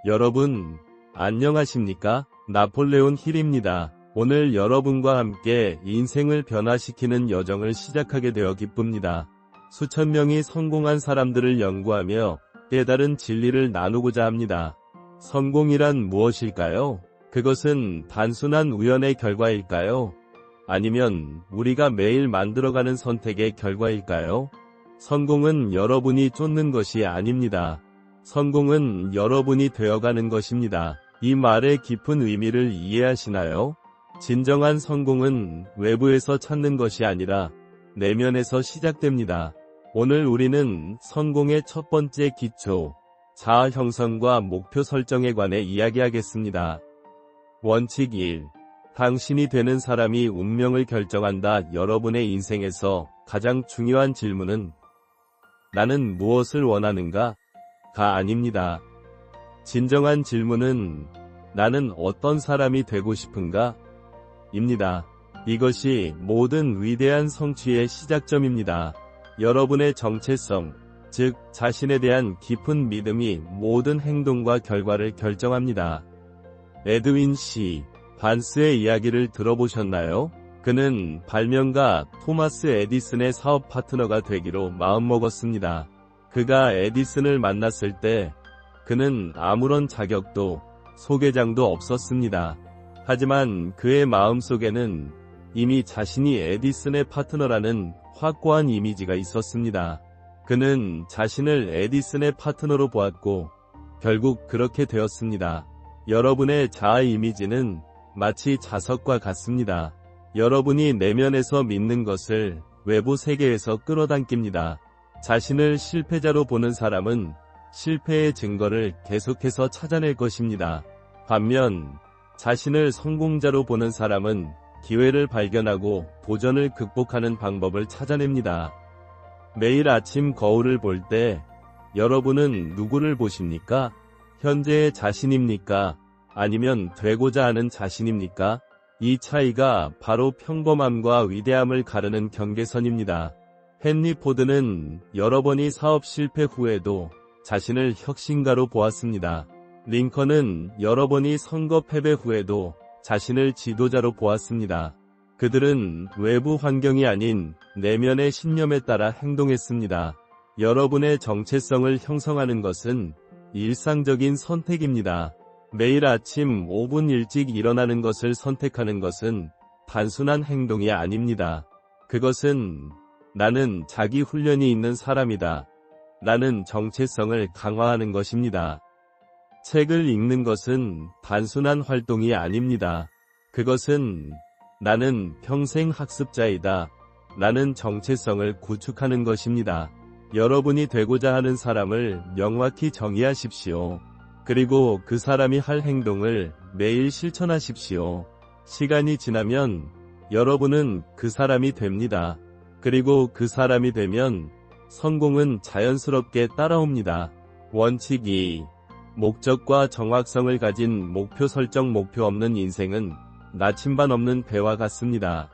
여러분, 안녕하십니까? 나폴레온 힐입니다. 오늘 여러분과 함께 인생을 변화시키는 여정을 시작하게 되어 기쁩니다. 수천 명이 성공한 사람들을 연구하며 깨달은 진리를 나누고자 합니다. 성공이란 무엇일까요? 그것은 단순한 우연의 결과일까요? 아니면 우리가 매일 만들어가는 선택의 결과일까요? 성공은 여러분이 쫓는 것이 아닙니다. 성공은 여러분이 되어가는 것입니다. 이 말의 깊은 의미를 이해하시나요? 진정한 성공은 외부에서 찾는 것이 아니라 내면에서 시작됩니다. 오늘 우리는 성공의 첫 번째 기초, 자아 형성과 목표 설정에 관해 이야기하겠습니다. 원칙 1. 당신이 되는 사람이 운명을 결정한다. 여러분의 인생에서 가장 중요한 질문은 나는 무엇을 원하는가? 가 아닙니다. 진정한 질문은 나는 어떤 사람이 되고 싶은가? 입니다. 이것이 모든 위대한 성취의 시작점입니다. 여러분의 정체성, 즉 자신에 대한 깊은 믿음이 모든 행동과 결과를 결정합니다. 에드윈 C. 반스의 이야기를 들어보셨나요? 그는 발명가 토마스 에디슨의 사업 파트너가 되기로 마음먹었습니다. 그가 에디슨을 만났을 때 그는 아무런 자격도 소개장도 없었습니다. 하지만 그의 마음속에는 이미 자신이 에디슨의 파트너라는 확고한 이미지가 있었습니다. 그는 자신을 에디슨의 파트너로 보았고 결국 그렇게 되었습니다. 여러분의 자아 이미지는 마치 자석과 같습니다. 여러분이 내면에서 믿는 것을 외부 세계에서 끌어당깁니다. 자신을 실패자로 보는 사람은 실패의 증거를 계속해서 찾아낼 것입니다. 반면 자신을 성공자로 보는 사람은 기회를 발견하고 도전을 극복하는 방법을 찾아냅니다. 매일 아침 거울을 볼 때 여러분은 누구를 보십니까? 현재의 자신입니까? 아니면 되고자 하는 자신입니까? 이 차이가 바로 평범함과 위대함을 가르는 경계선입니다. 헨리 포드는 여러 번의 사업 실패 후에도 자신을 혁신가로 보았습니다. 링컨은 여러 번의 선거 패배 후에도 자신을 지도자로 보았습니다. 그들은 외부 환경이 아닌 내면의 신념에 따라 행동했습니다. 여러분의 정체성을 형성하는 것은 일상적인 선택입니다. 매일 아침 5분 일찍 일어나는 것을 선택하는 것은 단순한 행동이 아닙니다. 그것은 나는 자기 훈련이 있는 사람이다. 나는 정체성을 강화하는 것입니다. 책을 읽는 것은 단순한 활동이 아닙니다. 그것은 나는 평생 학습자이다. 나는 정체성을 구축하는 것입니다. 여러분이 되고자 하는 사람을 명확히 정의하십시오. 그리고 그 사람이 할 행동을 매일 실천하십시오. 시간이 지나면 여러분은 그 사람이 됩니다. 그리고 그 사람이 되면 성공은 자연스럽게 따라옵니다. 원칙 2. 목적과 정확성을 가진 목표 설정. 목표 없는 인생은 나침반 없는 배와 같습니다.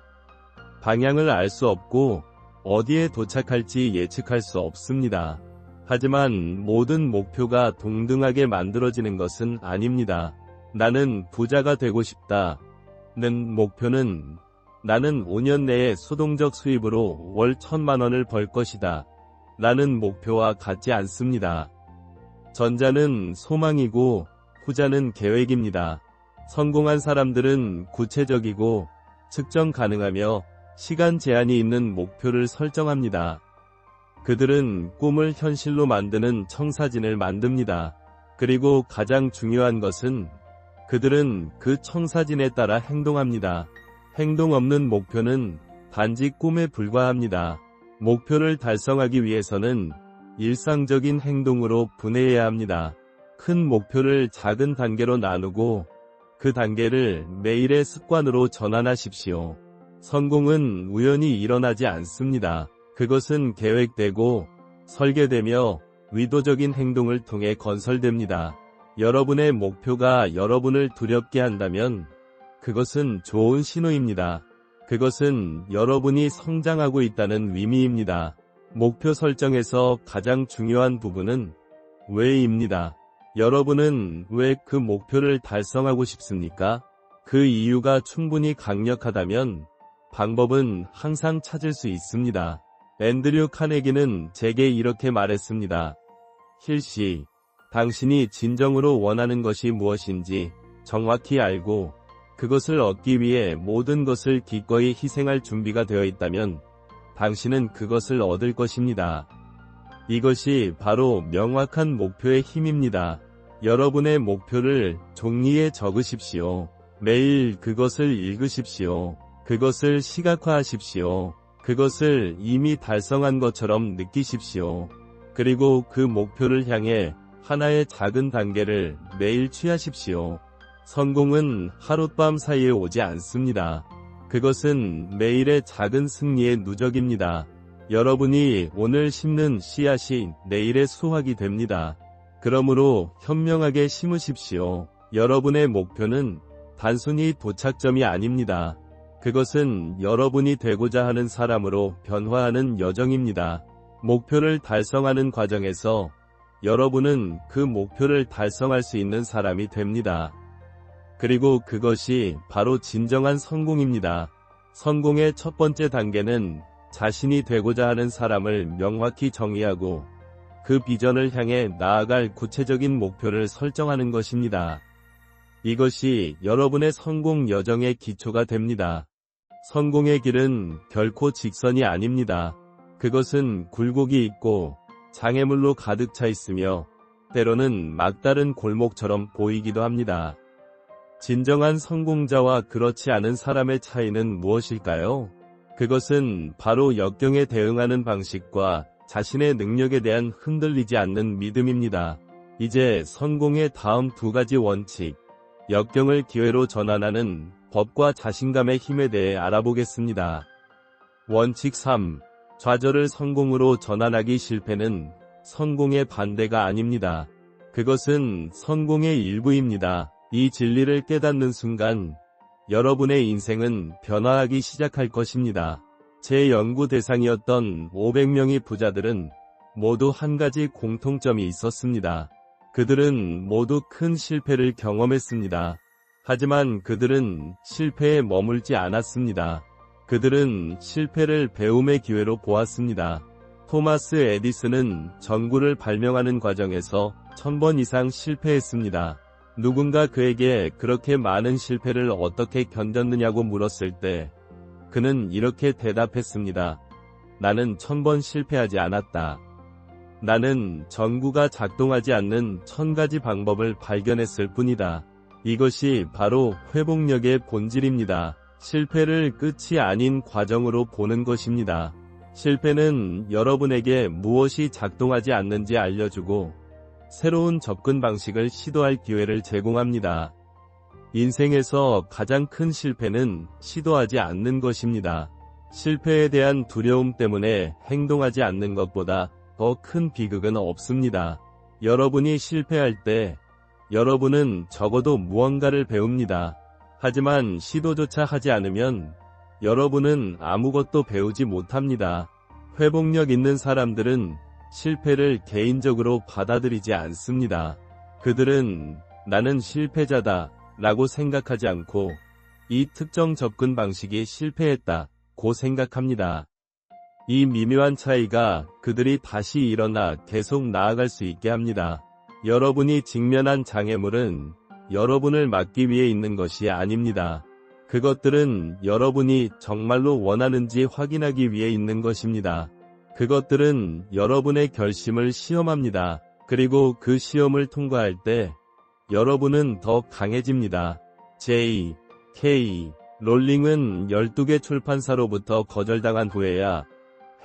방향을 알 수 없고 어디에 도착할지 예측할 수 없습니다. 하지만 모든 목표가 동등하게 만들어지는 것은 아닙니다. 나는 부자가 되고 싶다는 목표는 나는 5년 내에 수동적 수입으로 월 1,000만 원을 벌 것이다. 라는 목표와 같지 않습니다. 전자는 소망이고 후자는 계획입니다. 성공한 사람들은 구체적이고 측정 가능하며 시간 제한이 있는 목표를 설정합니다. 그들은 꿈을 현실로 만드는 청사진을 만듭니다. 그리고 가장 중요한 것은 그들은 그 청사진에 따라 행동합니다. 행동 없는 목표는 단지 꿈에 불과합니다. 목표를 달성하기 위해서는 일상적인 행동으로 분해해야 합니다. 큰 목표를 작은 단계로 나누고 그 단계를 매일의 습관으로 전환하십시오. 성공은 우연히 일어나지 않습니다. 그것은 계획되고 설계되며 의도적인 행동을 통해 건설됩니다. 여러분의 목표가 여러분을 두렵게 한다면 그것은 좋은 신호입니다. 그것은 여러분이 성장하고 있다는 의미입니다. 목표 설정에서 가장 중요한 부분은 왜입니다. 여러분은 왜 그 목표를 달성하고 싶습니까? 그 이유가 충분히 강력하다면 방법은 항상 찾을 수 있습니다. 앤드류 카네기는 제게 이렇게 말했습니다. 힐씨, 당신이 진정으로 원하는 것이 무엇인지 정확히 알고 그것을 얻기 위해 모든 것을 기꺼이 희생할 준비가 되어 있다면 당신은 그것을 얻을 것입니다. 이것이 바로 명확한 목표의 힘입니다. 여러분의 목표를 종이에 적으십시오. 매일 그것을 읽으십시오. 그것을 시각화하십시오. 그것을 이미 달성한 것처럼 느끼십시오. 그리고 그 목표를 향해 하나의 작은 단계를 매일 취하십시오. 성공은 하룻밤 사이에 오지 않습니다. 그것은 매일의 작은 승리의 누적입니다. 여러분이 오늘 심는 씨앗이 내일의 수확이 됩니다. 그러므로 현명하게 심으십시오. 여러분의 목표는 단순히 도착점이 아닙니다. 그것은 여러분이 되고자 하는 사람으로 변화하는 여정입니다. 목표를 달성하는 과정에서 여러분은 그 목표를 달성할 수 있는 사람이 됩니다. 그리고 그것이 바로 진정한 성공입니다. 성공의 첫 번째 단계는 자신이 되고자 하는 사람을 명확히 정의하고 그 비전을 향해 나아갈 구체적인 목표를 설정하는 것입니다. 이것이 여러분의 성공 여정의 기초가 됩니다. 성공의 길은 결코 직선이 아닙니다. 그것은 굴곡이 있고 장애물로 가득 차 있으며 때로는 막다른 골목처럼 보이기도 합니다. 진정한 성공자와 그렇지 않은 사람의 차이는 무엇일까요? 그것은 바로 역경에 대응하는 방식과 자신의 능력에 대한 흔들리지 않는 믿음입니다. 이제 성공의 다음 두 가지 원칙, 역경을 기회로 전환하는 법과 자신감의 힘에 대해 알아보겠습니다. 원칙 3. 좌절을 성공으로 전환하기. 실패는 성공의 반대가 아닙니다. 그것은 성공의 일부입니다. 이 진리를 깨닫는 순간 여러분의 인생은 변화하기 시작할 것입니다. 제 연구 대상이었던 500명의 부자들은 모두 한 가지 공통점이 있었습니다. 그들은 모두 큰 실패를 경험했습니다. 하지만 그들은 실패에 머물지 않았습니다. 그들은 실패를 배움의 기회로 보았습니다. 토마스 에디슨은 전구를 발명하는 과정에서 1000번 이상 실패했습니다. 누군가 그에게 그렇게 많은 실패를 어떻게 견뎠느냐고 물었을 때 그는 이렇게 대답했습니다. 나는 1000번 실패하지 않았다. 나는 전구가 작동하지 않는 1000가지 방법을 발견했을 뿐이다. 이것이 바로 회복력의 본질입니다. 실패를 끝이 아닌 과정으로 보는 것입니다. 실패는 여러분에게 무엇이 작동하지 않는지 알려주고 새로운 접근 방식을 시도할 기회를 제공합니다. 인생에서 가장 큰 실패는 시도하지 않는 것입니다. 실패에 대한 두려움 때문에 행동하지 않는 것보다 더 큰 비극은 없습니다. 여러분이 실패할 때 여러분은 적어도 무언가를 배웁니다. 하지만 시도조차 하지 않으면 여러분은 아무것도 배우지 못합니다. 회복력 있는 사람들은 실패를 개인적으로 받아들이지 않습니다. 그들은 나는 실패자다 라고 생각하지 않고 이 특정 접근 방식이 실패했다고 생각합니다. 이 미묘한 차이가 그들이 다시 일어나 계속 나아갈 수 있게 합니다. 여러분이 직면한 장애물은 여러분을 막기 위해 있는 것이 아닙니다. 그것들은 여러분이 정말로 원하는지 확인하기 위해 있는 것입니다. 그것들은 여러분의 결심을 시험합니다. 그리고 그 시험을 통과할 때 여러분은 더 강해집니다. J.K. 롤링은 12개 출판사로부터 거절당한 후에야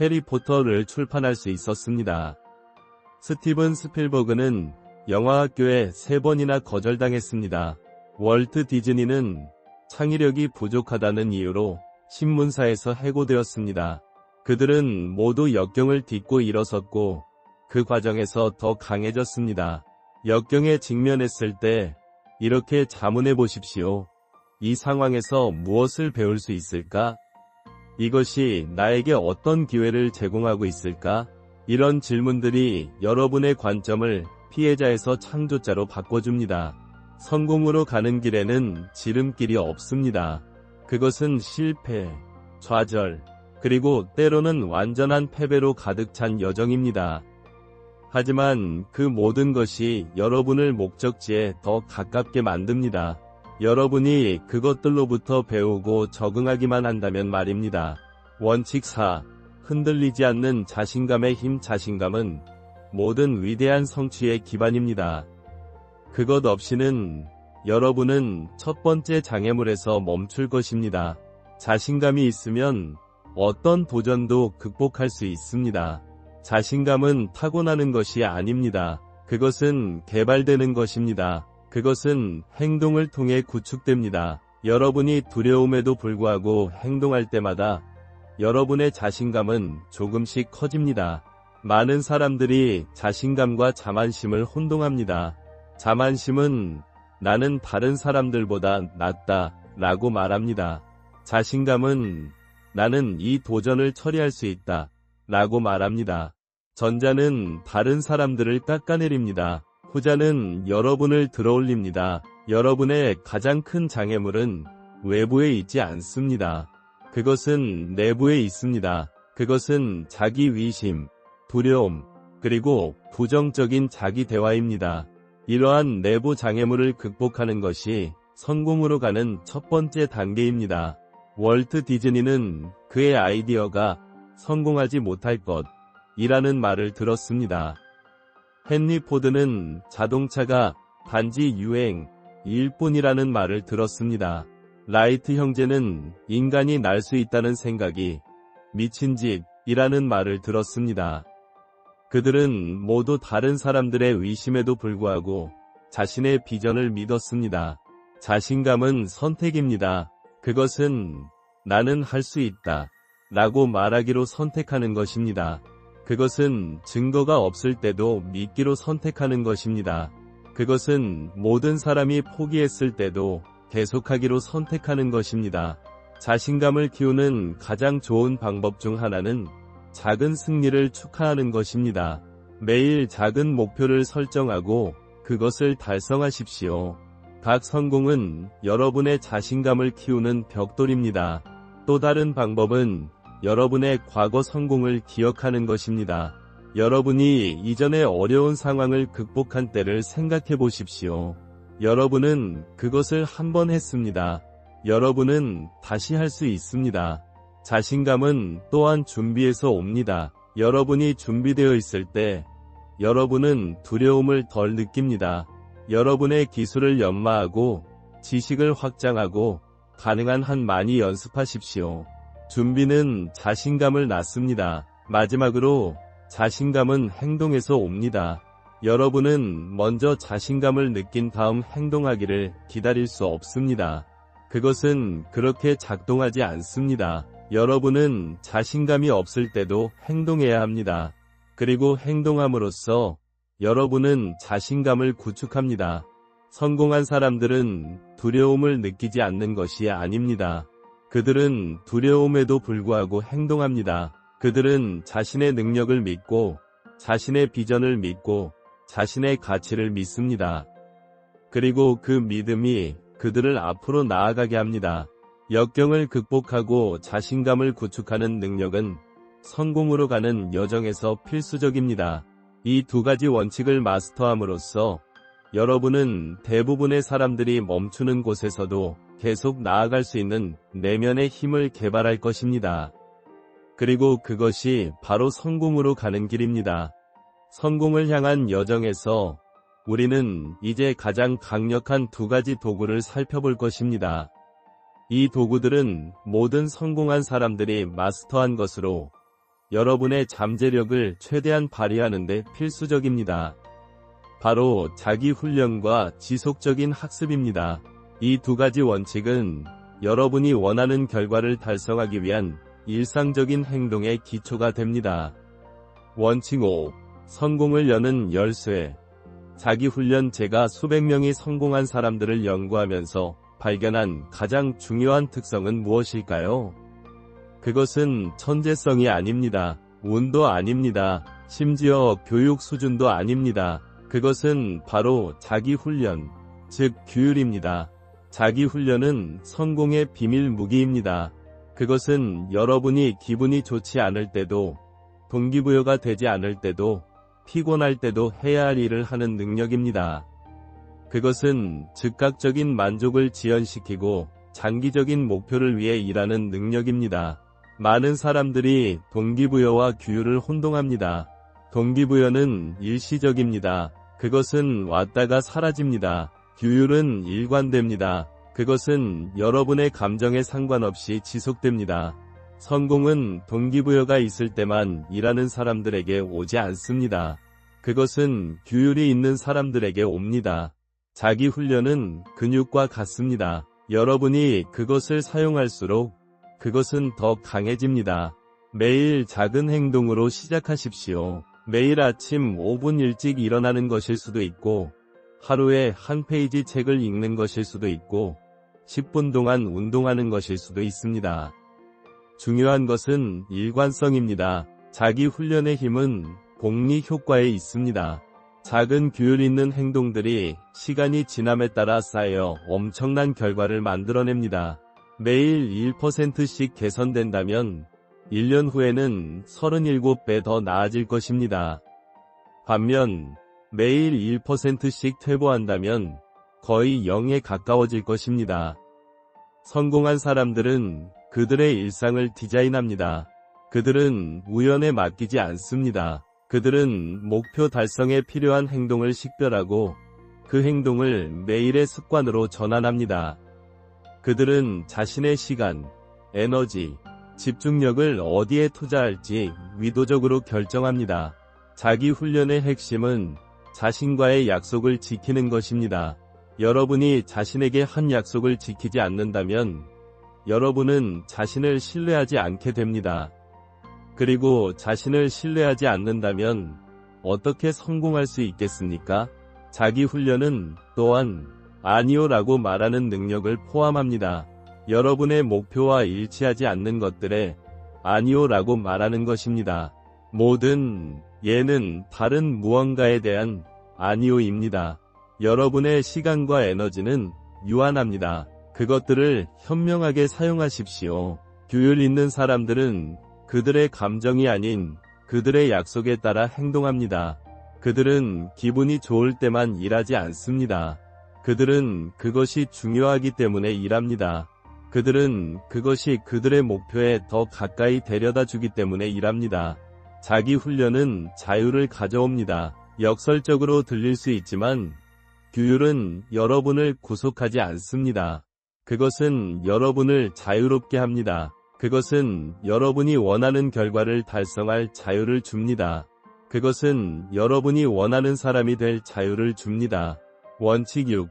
해리포터를 출판할 수 있었습니다. 스티븐 스필버그는 영화학교에 3번이나 거절당했습니다. 월트 디즈니는 창의력이 부족하다는 이유로 신문사에서 해고되었습니다. 그들은 모두 역경을 딛고 일어섰고 그 과정에서 더 강해졌습니다. 역경에 직면했을 때 이렇게 자문해 보십시오. 이 상황에서 무엇을 배울 수 있을까? 이것이 나에게 어떤 기회를 제공하고 있을까? 이런 질문들이 여러분의 관점을 피해자에서 창조자로 바꿔줍니다. 성공으로 가는 길에는 지름길이 없습니다. 그것은 실패, 좌절, 그리고 때로는 완전한 패배로 가득 찬 여정입니다. 하지만 그 모든 것이 여러분을 목적지에 더 가깝게 만듭니다. 여러분이 그것들로부터 배우고 적응하기만 한다면 말입니다. 원칙 4. 흔들리지 않는 자신감의 힘. 자신감은 모든 위대한 성취의 기반입니다. 그것 없이는 여러분은 첫 번째 장애물에서 멈출 것입니다. 자신감이 있으면 어떤 도전도 극복할 수 있습니다. 자신감은 타고나는 것이 아닙니다. 그것은 개발되는 것입니다. 그것은 행동을 통해 구축됩니다. 여러분이 두려움에도 불구하고 행동할 때마다 여러분의 자신감은 조금씩 커집니다. 많은 사람들이 자신감과 자만심을 혼동합니다. 자만심은 나는 다른 사람들보다 낫다 라고 말합니다. 자신감은 나는 이 도전을 처리할 수 있다 라고 말합니다. 전자는 다른 사람들을 깎아내립니다. 후자는 여러분을 들어올립니다. 여러분의 가장 큰 장애물은 외부에 있지 않습니다. 그것은 내부에 있습니다. 그것은 자기 위심, 두려움, 그리고 부정적인 자기 대화입니다. 이러한 내부 장애물을 극복하는 것이 성공으로 가는 첫 번째 단계입니다. 월트 디즈니는 그의 아이디어가 성공하지 못할 것이라는 말을 들었습니다. 헨리 포드는 자동차가 단지 유행일 뿐이라는 말을 들었습니다. 라이트 형제는 인간이 날 수 있다는 생각이 미친 짓이라는 말을 들었습니다. 그들은 모두 다른 사람들의 의심에도 불구하고 자신의 비전을 믿었습니다. 자신감은 선택입니다. 그것은 나는 할 수 있다 라고 말하기로 선택하는 것입니다. 그것은 증거가 없을 때도 믿기로 선택하는 것입니다. 그것은 모든 사람이 포기했을 때도 계속하기로 선택하는 것입니다. 자신감을 키우는 가장 좋은 방법 중 하나는 작은 승리를 축하하는 것입니다. 매일 작은 목표를 설정하고 그것을 달성하십시오. 각 성공은 여러분의 자신감을 키우는 벽돌입니다. 또 다른 방법은 여러분의 과거 성공을 기억하는 것입니다. 여러분이 이전의 어려운 상황을 극복한 때를 생각해 보십시오. 여러분은 그것을 한 번 했습니다. 여러분은 다시 할 수 있습니다. 자신감은 또한 준비에서 옵니다. 여러분이 준비되어 있을 때 여러분은 두려움을 덜 느낍니다. 여러분의 기술을 연마하고 지식을 확장하고 가능한 한 많이 연습하십시오. 준비는 자신감을 낳습니다. 마지막으로 자신감은 행동에서 옵니다. 여러분은 먼저 자신감을 느낀 다음 행동하기를 기다릴 수 없습니다. 그것은 그렇게 작동하지 않습니다. 여러분은 자신감이 없을 때도 행동해야 합니다. 그리고 행동함으로써 여러분은 자신감을 구축합니다. 성공한 사람들은 두려움을 느끼지 않는 것이 아닙니다. 그들은 두려움에도 불구하고 행동합니다. 그들은 자신의 능력을 믿고 자신의 비전을 믿고 자신의 가치를 믿습니다. 그리고 그 믿음이 그들을 앞으로 나아가게 합니다. 역경을 극복하고 자신감을 구축하는 능력은 성공으로 가는 여정에서 필수적입니다. 이 두 가지 원칙을 마스터함으로써 여러분은 대부분의 사람들이 멈추는 곳에서도 계속 나아갈 수 있는 내면의 힘을 개발할 것입니다. 그리고 그것이 바로 성공으로 가는 길입니다. 성공을 향한 여정에서 우리는 이제 가장 강력한 두 가지 도구를 살펴볼 것입니다. 이 도구들은 모든 성공한 사람들이 마스터한 것으로 여러분의 잠재력을 최대한 발휘하는 데 필수적입니다. 바로 자기 훈련과 지속적인 학습입니다. 이 두 가지 원칙은 여러분이 원하는 결과를 달성하기 위한 일상적인 행동의 기초가 됩니다. 원칙 5. 성공을 여는 열쇠. 자기 훈련. 제가 수백 명이 성공한 사람들을 연구하면서 발견한 가장 중요한 특성은 무엇일까요? 그것은 천재성이 아닙니다. 운도 아닙니다. 심지어 교육 수준도 아닙니다. 그것은 바로 자기훈련, 즉 규율입니다. 자기훈련은 성공의 비밀 무기입니다. 그것은 여러분이 기분이 좋지 않을 때도, 동기부여가 되지 않을 때도, 피곤할 때도 해야 할 일을 하는 능력입니다. 그것은 즉각적인 만족을 지연시키고 장기적인 목표를 위해 일하는 능력입니다. 많은 사람들이 동기부여와 규율을 혼동합니다. 동기부여는 일시적입니다. 그것은 왔다가 사라집니다. 규율은 일관됩니다. 그것은 여러분의 감정에 상관없이 지속됩니다. 성공은 동기부여가 있을 때만 일하는 사람들에게 오지 않습니다. 그것은 규율이 있는 사람들에게 옵니다. 자기훈련은 근육과 같습니다. 여러분이 그것을 사용할수록 그것은 더 강해집니다. 매일 작은 행동으로 시작하십시오. 매일 아침 5분 일찍 일어나는 것일 수도 있고, 하루에 한 페이지 책을 읽는 것일 수도 있고, 10분 동안 운동하는 것일 수도 있습니다. 중요한 것은 일관성입니다. 자기 훈련의 힘은 복리 효과에 있습니다. 작은 규율 있는 행동들이 시간이 지남에 따라 쌓여 엄청난 결과를 만들어냅니다. 매일 1%씩 개선된다면 1년 후에는 37배 더 나아질 것입니다. 반면 매일 1%씩 퇴보한다면 거의 0에 가까워질 것입니다. 성공한 사람들은 그들의 일상을 디자인합니다. 그들은 우연에 맡기지 않습니다. 그들은 목표 달성에 필요한 행동을 식별하고 그 행동을 매일의 습관으로 전환합니다. 그들은 자신의 시간, 에너지, 집중력을 어디에 투자할지 의도적으로 결정합니다. 자기 훈련의 핵심은 자신과의 약속을 지키는 것입니다. 여러분이 자신에게 한 약속을 지키지 않는다면 여러분은 자신을 신뢰하지 않게 됩니다. 그리고 자신을 신뢰하지 않는다면 어떻게 성공할 수 있겠습니까? 자기 훈련은 또한 아니요라고 말하는 능력을 포함합니다. 여러분의 목표와 일치하지 않는 것들에 아니요라고 말하는 것입니다. 모든 예는 다른 무언가에 대한 아니요입니다. 여러분의 시간과 에너지는 유한합니다. 그것들을 현명하게 사용하십시오. 규율 있는 사람들은 그들의 감정이 아닌 그들의 약속에 따라 행동합니다. 그들은 기분이 좋을 때만 일하지 않습니다. 그들은 그것이 중요하기 때문에 일합니다. 그들은 그것이 그들의 목표에 더 가까이 데려다 주기 때문에 일합니다. 자기 훈련은 자유를 가져옵니다. 역설적으로 들릴 수 있지만 규율은 여러분을 구속하지 않습니다. 그것은 여러분을 자유롭게 합니다. 그것은 여러분이 원하는 결과를 달성할 자유를 줍니다. 그것은 여러분이 원하는 사람이 될 자유를 줍니다. 원칙 6.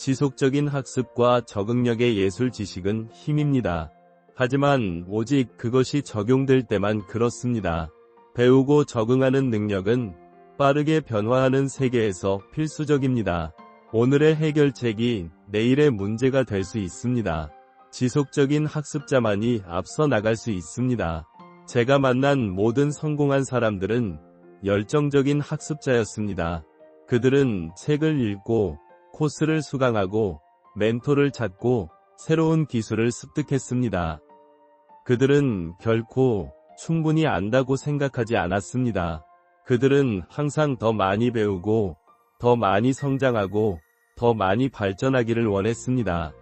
지속적인 학습과 적응력의 예술 지식은 힘입니다. 하지만 오직 그것이 적용될 때만 그렇습니다. 배우고 적응하는 능력은 빠르게 변화하는 세계에서 필수적입니다. 오늘의 해결책이 내일의 문제가 될 수 있습니다. 지속적인 학습자만이 앞서 나갈 수 있습니다. 제가 만난 모든 성공한 사람들은 열정적인 학습자였습니다. 그들은 책을 읽고 코스를 수강하고 멘토를 찾고 새로운 기술을 습득했습니다. 그들은 결코 충분히 안다고 생각하지 않았습니다. 그들은 항상 더 많이 배우고 더 많이 성장하고 더 많이 발전하기를 원했습니다.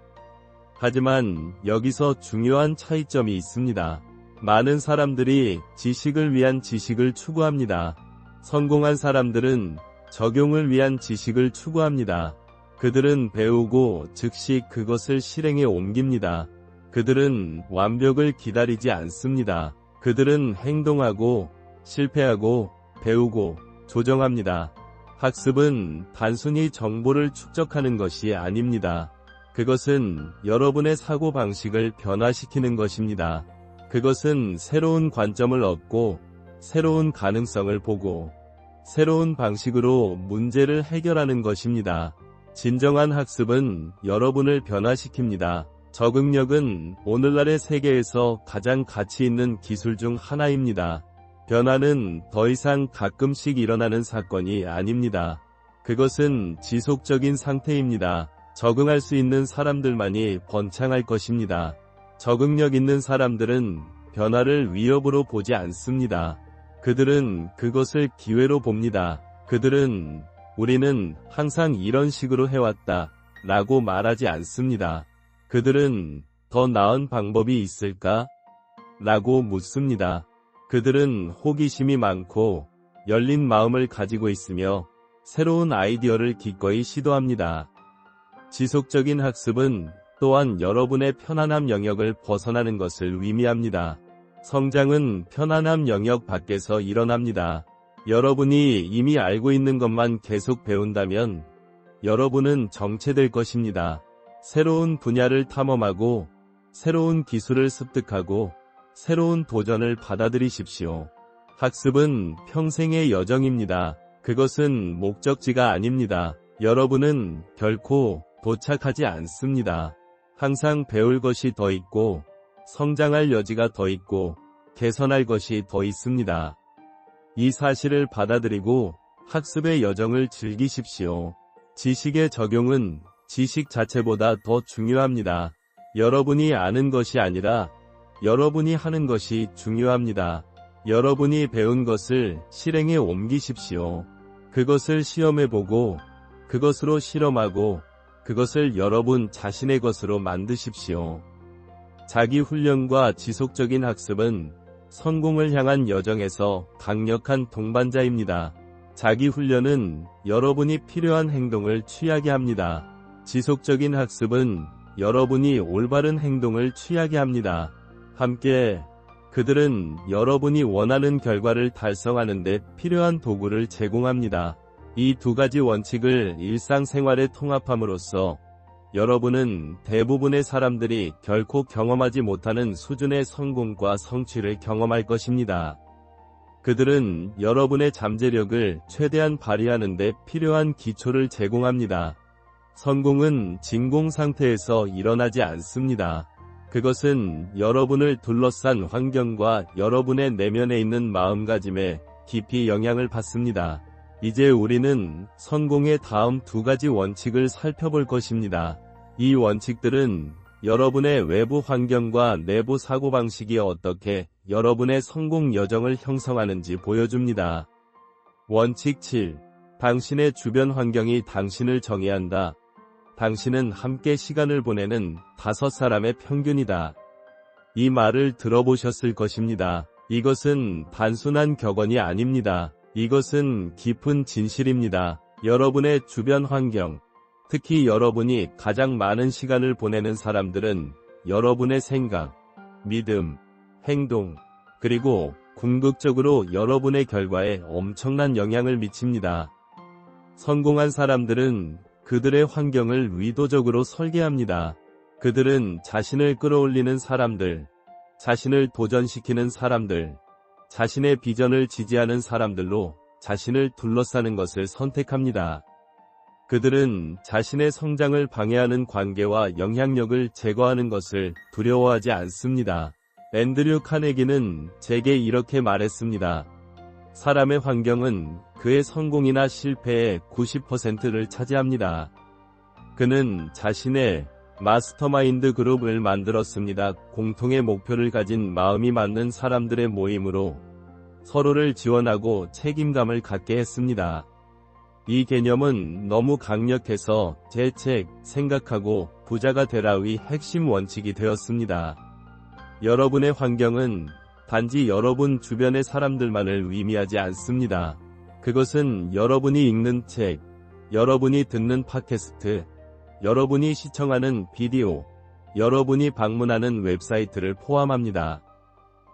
하지만 여기서 중요한 차이점이 있습니다. 많은 사람들이 지식을 위한 지식을 추구합니다. 성공한 사람들은 적용을 위한 지식을 추구합니다. 그들은 배우고 즉시 그것을 실행에 옮깁니다. 그들은 완벽을 기다리지 않습니다. 그들은 행동하고 실패하고 배우고 조정합니다. 학습은 단순히 정보를 축적하는 것이 아닙니다. 그것은 여러분의 사고방식을 변화시키는 것입니다. 그것은 새로운 관점을 얻고 새로운 가능성을 보고 새로운 방식으로 문제를 해결하는 것입니다. 진정한 학습은 여러분을 변화시킵니다. 적응력은 오늘날의 세계에서 가장 가치 있는 기술 중 하나입니다. 변화는 더 이상 가끔씩 일어나는 사건이 아닙니다. 그것은 지속적인 상태입니다. 적응할 수 있는 사람들만이 번창할 것입니다. 적응력 있는 사람들은 변화를 위협으로 보지 않습니다. 그들은 그것을 기회로 봅니다. 그들은 우리는 항상 이런 식으로 해왔다 라고 말하지 않습니다. 그들은 더 나은 방법이 있을까? 라고 묻습니다. 그들은 호기심이 많고 열린 마음을 가지고 있으며 새로운 아이디어를 기꺼이 시도합니다. 지속적인 학습은 또한 여러분의 편안함 영역을 벗어나는 것을 의미합니다. 성장은 편안함 영역 밖에서 일어납니다. 여러분이 이미 알고 있는 것만 계속 배운다면 여러분은 정체될 것입니다. 새로운 분야를 탐험하고 새로운 기술을 습득하고 새로운 도전을 받아들이십시오. 학습은 평생의 여정입니다. 그것은 목적지가 아닙니다. 여러분은 결코 도착하지 않습니다. 항상 배울 것이 더 있고 성장할 여지가 더 있고 개선할 것이 더 있습니다. 이 사실을 받아들이고 학습의 여정을 즐기십시오. 지식의 적용은 지식 자체보다 더 중요합니다. 여러분이 아는 것이 아니라 여러분이 하는 것이 중요합니다. 여러분이 배운 것을 실행에 옮기십시오. 그것을 시험해보고 그것으로 실험하고 그것을 여러분 자신의 것으로 만드십시오. 자기 훈련과 지속적인 학습은 성공을 향한 여정에서 강력한 동반자입니다. 자기 훈련은 여러분이 필요한 행동을 취하게 합니다. 지속적인 학습은 여러분이 올바른 행동을 취하게 합니다. 함께 그들은 여러분이 원하는 결과를 달성하는 데 필요한 도구를 제공합니다. 이 두 가지 원칙을 일상생활에 통합함으로써 여러분은 대부분의 사람들이 결코 경험하지 못하는 수준의 성공과 성취를 경험할 것입니다. 그들은 여러분의 잠재력을 최대한 발휘하는 데 필요한 기초를 제공합니다. 성공은 진공 상태에서 일어나지 않습니다. 그것은 여러분을 둘러싼 환경과 여러분의 내면에 있는 마음가짐에 깊이 영향을 받습니다. 이제 우리는 성공의 다음 두 가지 원칙을 살펴볼 것입니다. 이 원칙들은 여러분의 외부 환경과 내부 사고방식이 어떻게 여러분의 성공 여정을 형성하는지 보여줍니다. 원칙 7. 당신의 주변 환경이 당신을 정의한다. 당신은 함께 시간을 보내는 5사람의 평균이다. 이 말을 들어보셨을 것입니다. 이것은 단순한 격언이 아닙니다. 이것은 깊은 진실입니다. 여러분의 주변 환경, 특히 여러분이 가장 많은 시간을 보내는 사람들은 여러분의 생각, 믿음, 행동, 그리고 궁극적으로 여러분의 결과에 엄청난 영향을 미칩니다. 성공한 사람들은 그들의 환경을 의도적으로 설계합니다. 그들은 자신을 끌어올리는 사람들, 자신을 도전시키는 사람들, 자신의 비전을 지지하는 사람들로 자신을 둘러싸는 것을 선택합니다. 그들은 자신의 성장을 방해하는 관계와 영향력을 제거하는 것을 두려워하지 않습니다. 앤드류 카네기는 제게 이렇게 말했습니다. 사람의 환경은 그의 성공이나 실패의 90%를 차지합니다. 그는 자신의 마스터마인드 그룹을 만들었습니다. 공통의 목표를 가진 마음이 맞는 사람들의 모임으로 서로를 지원하고 책임감을 갖게 했습니다. 이 개념은 너무 강력해서 재책, 생각하고 부자가 되라의 핵심 원칙이 되었습니다. 여러분의 환경은 단지 여러분 주변의 사람들만을 의미하지 않습니다. 그것은 여러분이 읽는 책, 여러분이 듣는 팟캐스트, 여러분이 시청하는 비디오, 여러분이 방문하는 웹사이트를 포함합니다.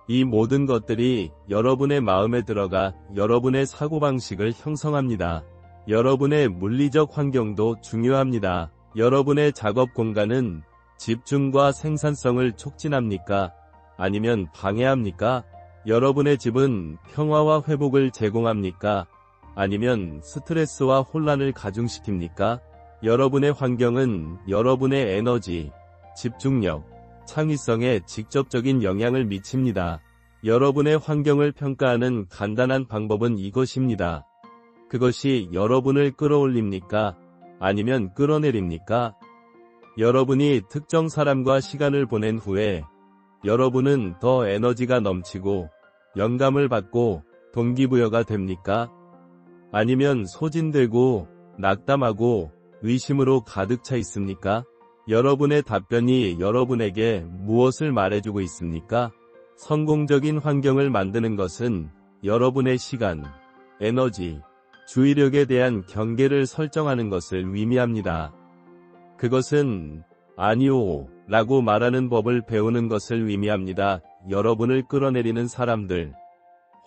이 모든 것들이 여러분의 마음에 들어가 여러분의 사고방식을 형성합니다. 여러분의 물리적 환경도 중요합니다. 여러분의 작업 공간은 집중과 생산성을 촉진합니까? 아니면 방해합니까? 여러분의 집은 평화와 회복을 제공합니까? 아니면 스트레스와 혼란을 가중시킵니까? 여러분의 환경은 여러분의 에너지, 집중력, 창의성에 직접적인 영향을 미칩니다. 여러분의 환경을 평가하는 간단한 방법은 이것입니다. 그것이 여러분을 끌어올립니까? 아니면 끌어내립니까? 여러분이 특정 사람과 시간을 보낸 후에 여러분은 더 에너지가 넘치고 영감을 받고 동기부여가 됩니까? 아니면 소진되고 낙담하고 의심으로 가득 차 있습니까? 여러분의 답변이 여러분에게 무엇을 말해주고 있습니까? 성공적인 환경을 만드는 것은 여러분의 시간, 에너지, 주의력에 대한 경계를 설정하는 것을 의미합니다. 그것은 아니오 라고 말하는 법을 배우는 것을 의미합니다. 여러분을 끌어내리는 사람들,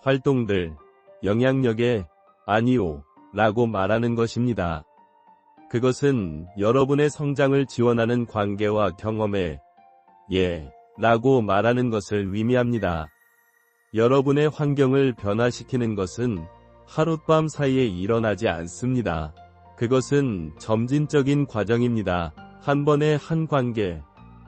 활동들, 영향력에 아니오 라고 말하는 것입니다. 그것은 여러분의 성장을 지원하는 관계와 경험에 예 라고 말하는 것을 의미합니다. 여러분의 환경을 변화시키는 것은 하룻밤 사이에 일어나지 않습니다. 그것은 점진적인 과정입니다. 한 번에 한 관계,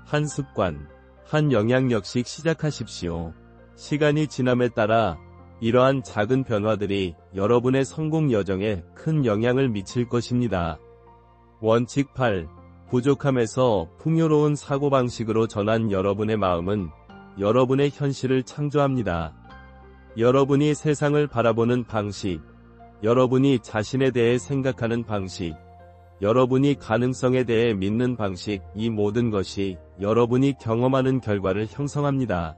한 습관, 한 영향력씩 시작하십시오. 시간이 지남에 따라 이러한 작은 변화들이 여러분의 성공 여정에 큰 영향을 미칠 것입니다. 원칙 8. 부족함에서 풍요로운 사고방식으로 전환. 여러분의 마음은 여러분의 현실을 창조합니다. 여러분이 세상을 바라보는 방식, 여러분이 자신에 대해 생각하는 방식, 여러분이 가능성에 대해 믿는 방식, 이 모든 것이 여러분이 경험하는 결과를 형성합니다.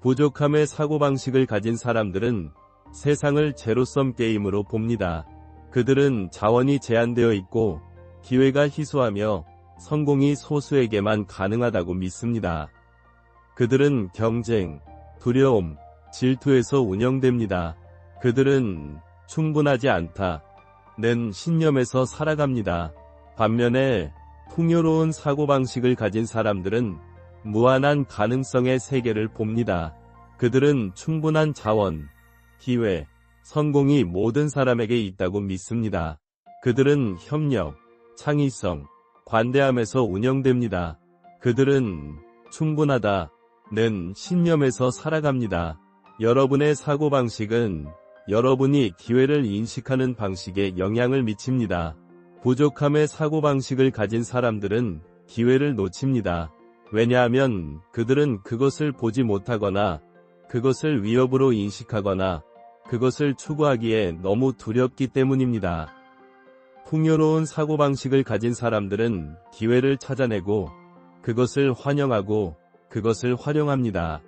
부족함의 사고방식을 가진 사람들은 세상을 제로섬 게임으로 봅니다. 그들은 자원이 제한되어 있고 기회가 희소하며 성공이 소수에게만 가능하다고 믿습니다. 그들은 경쟁, 두려움, 질투에서 운영됩니다. 그들은 충분하지 않다 는 신념에서 살아갑니다. 반면에 풍요로운 사고방식을 가진 사람들은 무한한 가능성의 세계를 봅니다. 그들은 충분한 자원, 기회, 성공이 모든 사람에게 있다고 믿습니다. 그들은 협력, 창의성, 관대함에서 운영됩니다. 그들은 충분하다 는 신념에서 살아갑니다. 여러분의 사고방식은 여러분이 기회를 인식하는 방식에 영향을 미칩니다. 부족함의 사고방식을 가진 사람들은 기회를 놓칩니다. 왜냐하면 그들은 그것을 보지 못하거나 그것을 위협으로 인식하거나 그것을 추구하기에 너무 두렵기 때문입니다. 풍요로운 사고방식을 가진 사람들은 기회를 찾아내고 그것을 환영하고 그것을 활용합니다.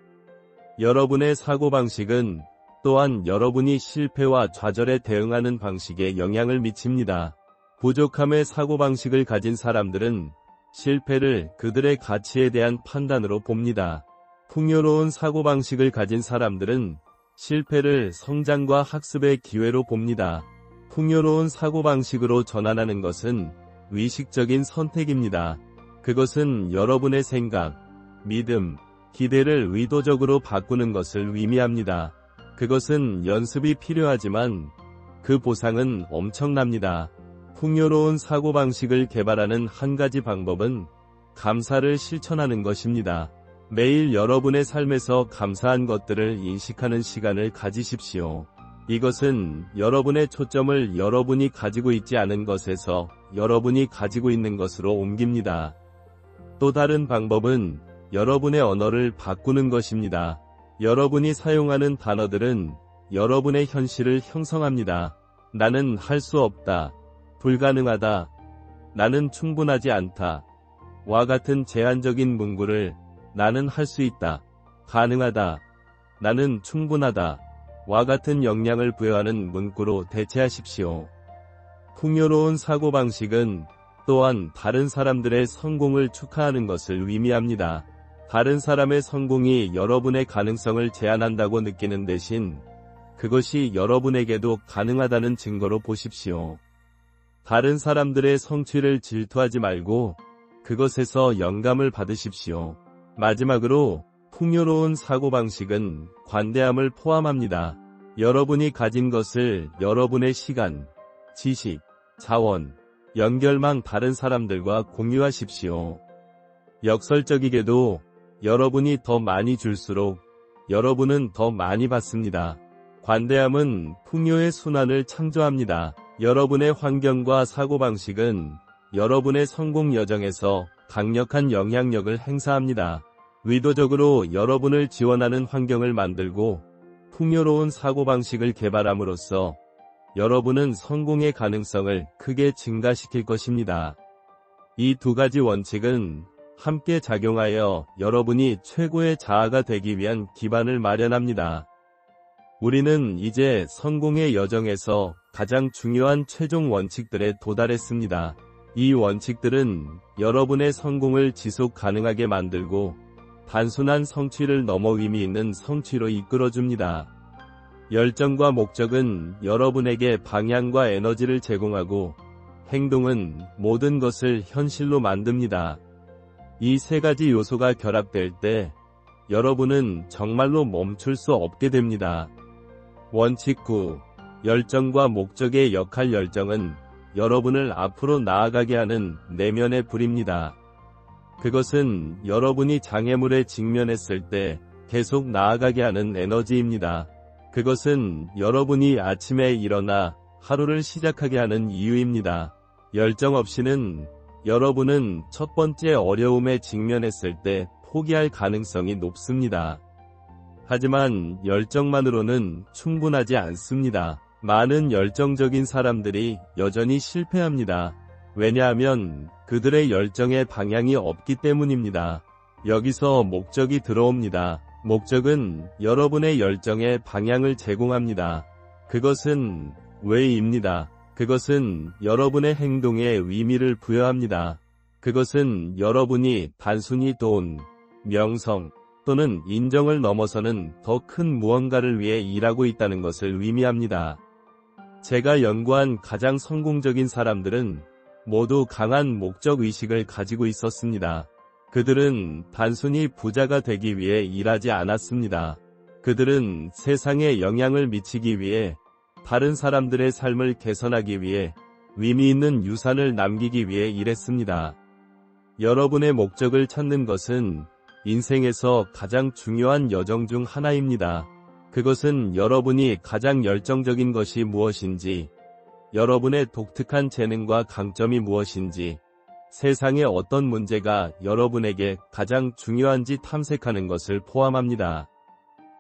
여러분의 사고방식은 또한 여러분이 실패와 좌절에 대응하는 방식에 영향을 미칩니다. 부족함의 사고방식을 가진 사람들은 실패를 그들의 가치에 대한 판단으로 봅니다. 풍요로운 사고방식을 가진 사람들은 실패를 성장과 학습의 기회로 봅니다. 풍요로운 사고방식으로 전환하는 것은 의식적인 선택입니다. 그것은 여러분의 생각, 믿음, 기대를 의도적으로 바꾸는 것을 의미합니다. 그것은 연습이 필요하지만 그 보상은 엄청납니다. 풍요로운 사고방식을 개발하는 한 가지 방법은 감사를 실천하는 것입니다. 매일 여러분의 삶에서 감사한 것들을 인식하는 시간을 가지십시오. 이것은 여러분의 초점을 여러분이 가지고 있지 않은 것에서 여러분이 가지고 있는 것으로 옮깁니다. 또 다른 방법은 여러분의 언어를 바꾸는 것입니다. 여러분이 사용하는 단어들은 여러분의 현실을 형성합니다. 나는 할 수 없다, 불가능하다, 나는 충분하지 않다 와 같은 제한적인 문구를 나는 할 수 있다, 가능하다, 나는 충분하다 와 같은 영향을 부여하는 문구로 대체하십시오. 풍요로운 사고방식은 또한 다른 사람들의 성공을 축하하는 것을 의미합니다. 다른 사람의 성공이 여러분의 가능성을 제한한다고 느끼는 대신 그것이 여러분에게도 가능하다는 증거로 보십시오. 다른 사람들의 성취를 질투하지 말고 그것에서 영감을 받으십시오. 마지막으로 풍요로운 사고방식은 관대함을 포함합니다. 여러분이 가진 것을 여러분의 시간, 지식, 자원, 연결망 다른 사람들과 공유하십시오. 역설적이게도 여러분이 더 많이 줄수록 여러분은 더 많이 받습니다. 관대함은 풍요의 순환을 창조합니다. 여러분의 환경과 사고방식은 여러분의 성공 여정에서 강력한 영향력을 행사합니다. 의도적으로 여러분을 지원하는 환경을 만들고 풍요로운 사고방식을 개발함으로써 여러분은 성공의 가능성을 크게 증가시킬 것입니다. 이 두 가지 원칙은 함께 작용하여 여러분이 최고의 자아가 되기 위한 기반을 마련합니다. 우리는 이제 성공의 여정에서 가장 중요한 최종 원칙들에 도달했습니다. 이 원칙들은 여러분의 성공을 지속 가능하게 만들고 단순한 성취를 넘어 의미 있는 성취로 이끌어줍니다. 열정과 목적은 여러분에게 방향과 에너지를 제공하고 행동은 모든 것을 현실로 만듭니다. 이 세 가지 요소가 결합될 때 여러분은 정말로 멈출 수 없게 됩니다. 원칙 9. 열정과 목적의 역할. 열정은 여러분을 앞으로 나아가게 하는 내면의 불입니다. 그것은 여러분이 장애물에 직면했을 때 계속 나아가게 하는 에너지입니다. 그것은 여러분이 아침에 일어나 하루를 시작하게 하는 이유입니다. 열정 없이는 여러분은 첫 번째 어려움에 직면했을 때 포기할 가능성이 높습니다. 하지만 열정만으로는 충분하지 않습니다. 많은 열정적인 사람들이 여전히 실패합니다. 왜냐하면 그들의 열정의 방향이 없기 때문입니다. 여기서 목적이 들어옵니다. 목적은 여러분의 열정의 방향을 제공합니다. 그것은 왜입니다. 그것은 여러분의 행동에 의미를 부여합니다. 그것은 여러분이 단순히 돈, 명성 또는 인정을 넘어서는 더 큰 무언가를 위해 일하고 있다는 것을 의미합니다. 제가 연구한 가장 성공적인 사람들은 모두 강한 목적의식을 가지고 있었습니다. 그들은 단순히 부자가 되기 위해 일하지 않았습니다. 그들은 세상에 영향을 미치기 위해, 다른 사람들의 삶을 개선하기 위해, 의미 있는 유산을 남기기 위해 일했습니다. 여러분의 목적을 찾는 것은 인생에서 가장 중요한 여정 중 하나입니다. 그것은 여러분이 가장 열정적인 것이 무엇인지, 여러분의 독특한 재능과 강점이 무엇인지, 세상의 어떤 문제가 여러분에게 가장 중요한지 탐색하는 것을 포함합니다.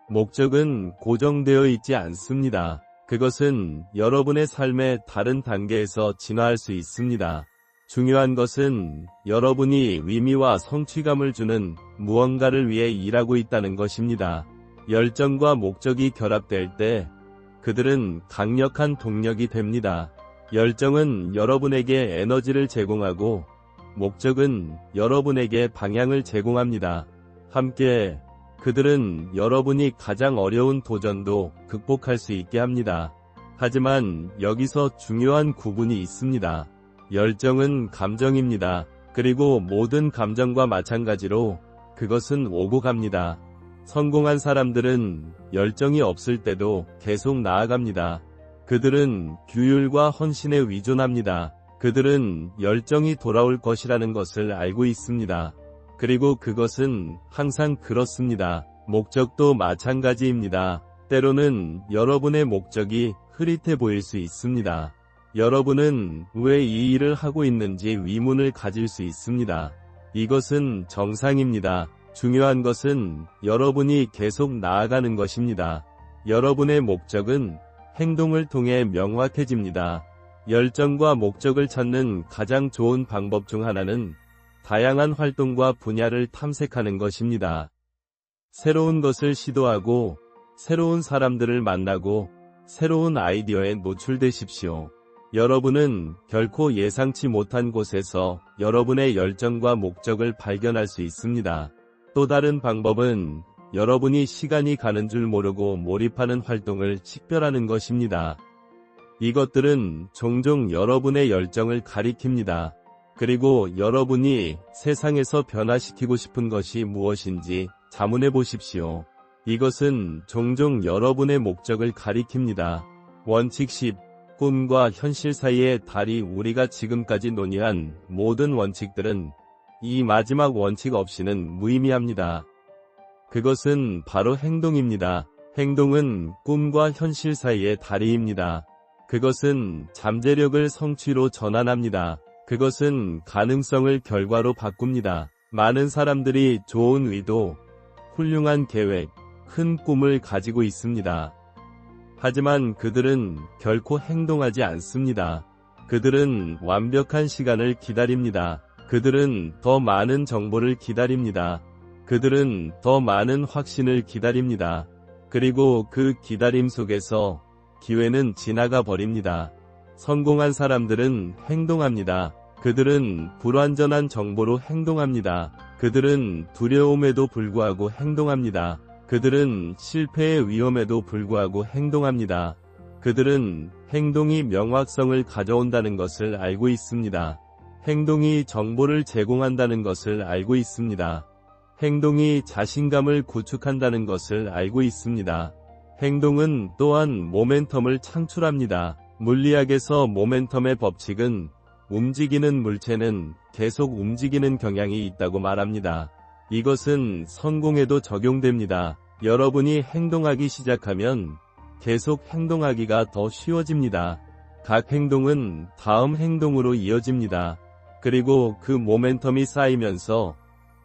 목적은 고정되어 있지 않습니다. 그것은 여러분의 삶의 다른 단계에서 진화할 수 있습니다. 중요한 것은 여러분이 의미와 성취감을 주는 무언가를 위해 일하고 있다는 것입니다. 열정과 목적이 결합될 때 그들은 강력한 동력이 됩니다. 열정은 여러분에게 에너지를 제공하고 목적은 여러분에게 방향을 제공합니다. 함께 그들은 여러분이 가장 어려운 도전도 극복할 수 있게 합니다. 하지만 여기서 중요한 구분이 있습니다. 열정은 감정입니다. 그리고 모든 감정과 마찬가지로 그것은 오고 갑니다. 성공한 사람들은 열정이 없을 때도 계속 나아갑니다. 그들은 규율과 헌신에 의존합니다. 그들은 열정이 돌아올 것이라는 것을 알고 있습니다. 그리고 그것은 항상 그렇습니다. 목적도 마찬가지입니다. 때로는 여러분의 목적이 흐릿해 보일 수 있습니다. 여러분은 왜 이 일을 하고 있는지 의문을 가질 수 있습니다. 이것은 정상입니다. 중요한 것은 여러분이 계속 나아가는 것입니다. 여러분의 목적은 행동을 통해 명확해집니다. 열정과 목적을 찾는 가장 좋은 방법 중 하나는 다양한 활동과 분야를 탐색하는 것입니다. 새로운 것을 시도하고, 새로운 사람들을 만나고, 새로운 아이디어에 노출되십시오. 여러분은 결코 예상치 못한 곳에서 여러분의 열정과 목적을 발견할 수 있습니다. 또 다른 방법은 여러분이 시간이 가는 줄 모르고 몰입하는 활동을 식별하는 것입니다. 이것들은 종종 여러분의 열정을 가리킵니다. 그리고 여러분이 세상에서 변화시키고 싶은 것이 무엇인지 자문해 보십시오. 이것은 종종 여러분의 목적을 가리킵니다. 원칙 10. 꿈과 현실 사이의 달이. 우리가 지금까지 논의한 모든 원칙들은 이 마지막 원칙 없이는 무의미합니다. 그것은 바로 행동입니다. 행동은 꿈과 현실 사이의 다리입니다. 그것은 잠재력을 성취로 전환합니다. 그것은 가능성을 결과로 바꿉니다. 많은 사람들이 좋은 의도, 훌륭한 계획, 큰 꿈을 가지고 있습니다. 하지만 그들은 결코 행동하지 않습니다. 그들은 완벽한 시간을 기다립니다. 그들은 더 많은 정보를 기다립니다. 그들은 더 많은 확신을 기다립니다. 그리고 그 기다림 속에서 기회는 지나가 버립니다. 성공한 사람들은 행동합니다. 그들은 불완전한 정보로 행동합니다. 그들은 두려움에도 불구하고 행동합니다. 그들은 실패의 위험에도 불구하고 행동합니다. 그들은 행동이 명확성을 가져온다는 것을 알고 있습니다. 행동이 정보를 제공한다는 것을 알고 있습니다. 행동이 자신감을 구축한다는 것을 알고 있습니다. 행동은 또한 모멘텀을 창출합니다. 물리학에서 모멘텀의 법칙은 움직이는 물체는 계속 움직이는 경향이 있다고 말합니다. 이것은 성공에도 적용됩니다. 여러분이 행동하기 시작하면 계속 행동하기가 더 쉬워집니다. 각 행동은 다음 행동으로 이어집니다. 그리고 그 모멘텀이 쌓이면서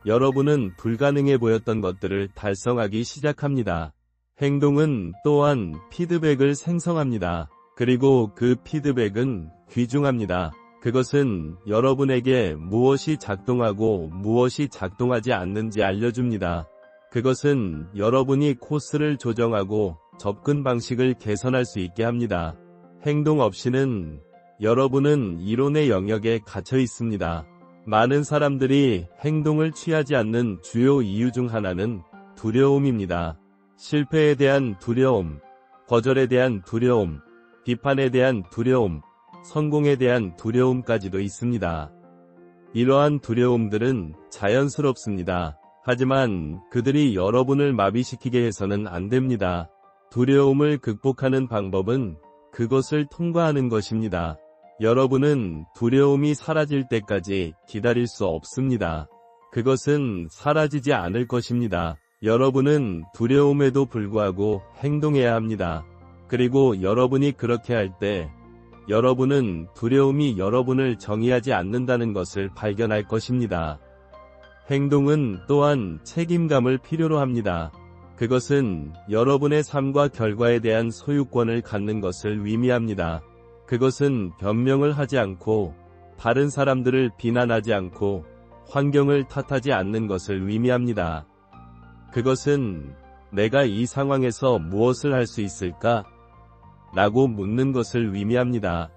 여러분은 불가능해 보였던 것들을 달성하기 시작합니다. 행동은 또한 피드백을 생성합니다. 그리고 그 피드백은 귀중합니다. 그것은 여러분에게 무엇이 작동하고 무엇이 작동하지 않는지 알려줍니다. 그것은 여러분이 코스를 조정하고 접근 방식을 개선할 수 있게 합니다. 행동 없이는 여러분은 이론의 영역에 갇혀 있습니다. 많은 사람들이 행동을 취하지 않는 주요 이유 중 하나는 두려움입니다. 실패에 대한 두려움, 거절에 대한 두려움, 비판에 대한 두려움, 성공에 대한 두려움까지도 있습니다. 이러한 두려움들은 자연스럽습니다. 하지만 그들이 여러분을 마비시키게 해서는 안 됩니다. 두려움을 극복하는 방법은 그것을 통과하는 것입니다. 여러분은 두려움이 사라질 때까지 기다릴 수 없습니다. 그것은 사라지지 않을 것입니다. 여러분은 두려움에도 불구하고 행동해야 합니다. 그리고 여러분이 그렇게 할 때 여러분은 두려움이 여러분을 정의하지 않는다는 것을 발견할 것입니다. 행동은 또한 책임감을 필요로 합니다. 그것은 여러분의 삶과 결과에 대한 소유권을 갖는 것을 의미합니다. 그것은 변명을 하지 않고 다른 사람들을 비난하지 않고 환경을 탓하지 않는 것을 의미합니다. 그것은 내가 이 상황에서 무엇을 할 수 있을까? 라고 묻는 것을 의미합니다.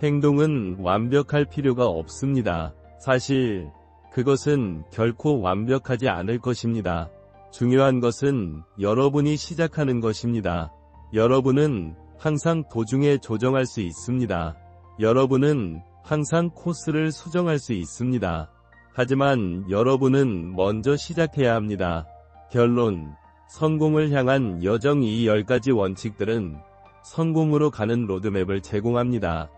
행동은 완벽할 필요가 없습니다. 사실 그것은 결코 완벽하지 않을 것입니다. 중요한 것은 여러분이 시작하는 것입니다. 여러분은 항상 도중에 조정할 수 있습니다. 여러분은 항상 코스를 수정할 수 있습니다. 하지만 여러분은 먼저 시작해야 합니다. 결론, 성공을 향한 여정. 이 10가지 원칙들은 성공으로 가는 로드맵을 제공합니다.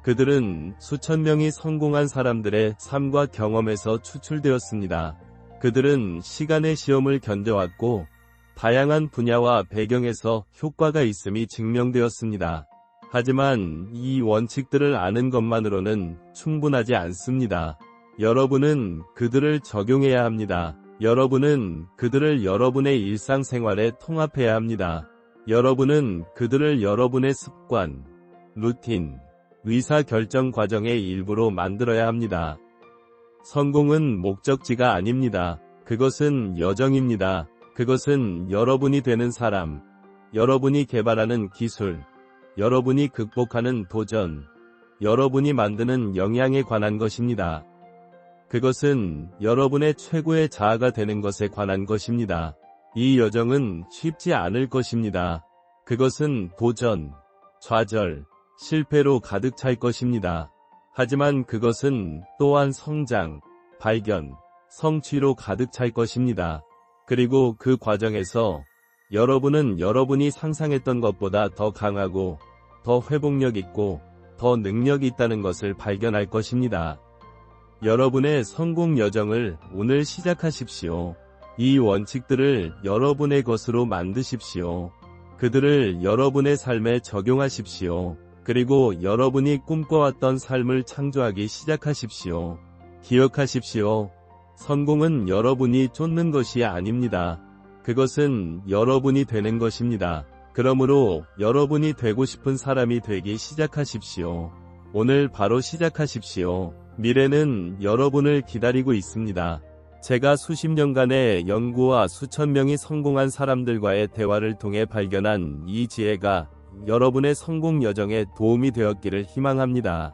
그들은 수천 명이 성공한 사람들의 삶과 경험에서 추출되었습니다. 그들은 시간의 시험을 견뎌왔고 다양한 분야와 배경에서 효과가 있음이 증명되었습니다. 하지만 이 원칙들을 아는 것만으로는 충분하지 않습니다. 여러분은 그들을 적용해야 합니다. 여러분은 그들을 여러분의 일상생활에 통합해야 합니다. 여러분은 그들을 여러분의 습관, 루틴, 의사결정 과정의 일부로 만들어야 합니다. 성공은 목적지가 아닙니다. 그것은 여정입니다. 그것은 여러분이 되는 사람, 여러분이 개발하는 기술, 여러분이 극복하는 도전, 여러분이 만드는 영향에 관한 것입니다. 그것은 여러분의 최고의 자아가 되는 것에 관한 것입니다. 이 여정은 쉽지 않을 것입니다. 그것은 도전, 좌절, 실패로 가득 찰 것입니다. 하지만 그것은 또한 성장, 발견, 성취로 가득 찰 것입니다. 그리고 그 과정에서 여러분은 여러분이 상상했던 것보다 더 강하고 더 회복력 있고 더 능력이 있다는 것을 발견할 것입니다. 여러분의 성공 여정을 오늘 시작하십시오. 이 원칙들을 여러분의 것으로 만드십시오. 그들을 여러분의 삶에 적용하십시오. 그리고 여러분이 꿈꿔왔던 삶을 창조하기 시작하십시오. 기억하십시오. 성공은 여러분이 쫓는 것이 아닙니다. 그것은 여러분이 되는 것입니다. 그러므로 여러분이 되고 싶은 사람이 되기 시작하십시오. 오늘 바로 시작하십시오. 미래는 여러분을 기다리고 있습니다. 제가 수십 년간의 연구와 수천 명이 성공한 사람들과의 대화를 통해 발견한 이 지혜가 여러분의 성공 여정에 도움이 되었기를 희망합니다.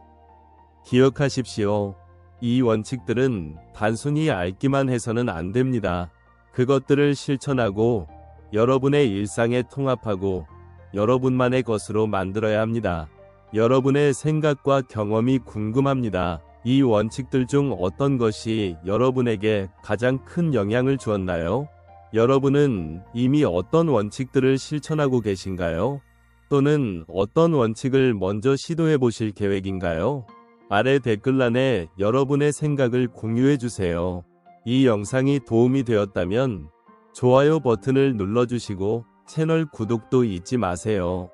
기억하십시오. 이 원칙들은 단순히 알기만 해서는 안 됩니다. 그것들을 실천하고 여러분의 일상에 통합하고 여러분만의 것으로 만들어야 합니다. 여러분의 생각과 경험이 궁금합니다. 이 원칙들 중 어떤 것이 여러분에게 가장 큰 영향을 주었나요? 여러분은 이미 어떤 원칙들을 실천하고 계신가요? 또는 어떤 원칙을 먼저 시도해 보실 계획인가요? 아래 댓글란에 여러분의 생각을 공유해 주세요. 이 영상이 도움이 되었다면 좋아요 버튼을 눌러주시고 채널 구독도 잊지 마세요.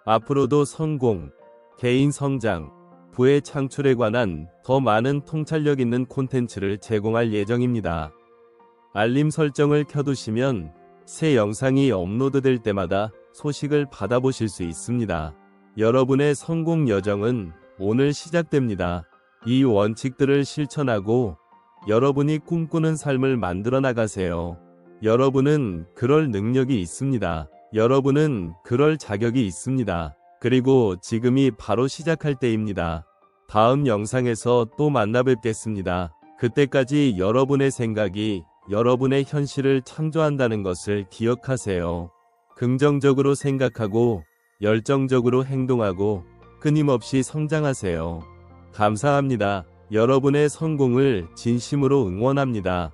앞으로도 성공, 개인 성장, 부의 창출에 관한 더 많은 통찰력 있는 콘텐츠를 제공할 예정입니다. 알림 설정을 켜두시면 새 영상이 업로드될 때마다 소식을 받아보실 수 있습니다. 여러분의 성공 여정은 오늘 시작됩니다. 이 원칙들을 실천하고 여러분이 꿈꾸는 삶을 만들어 나가세요. 여러분은 그럴 능력이 있습니다. 여러분은 그럴 자격이 있습니다. 그리고 지금이 바로 시작할 때입니다. 다음 영상에서 또 만나 뵙겠습니다. 그때까지 여러분의 생각이 여러분의 현실을 창조한다는 것을 기억하세요. 긍정적으로 생각하고 열정적으로 행동하고 끊임없이 성장하세요. 감사합니다. 여러분의 성공을 진심으로 응원합니다.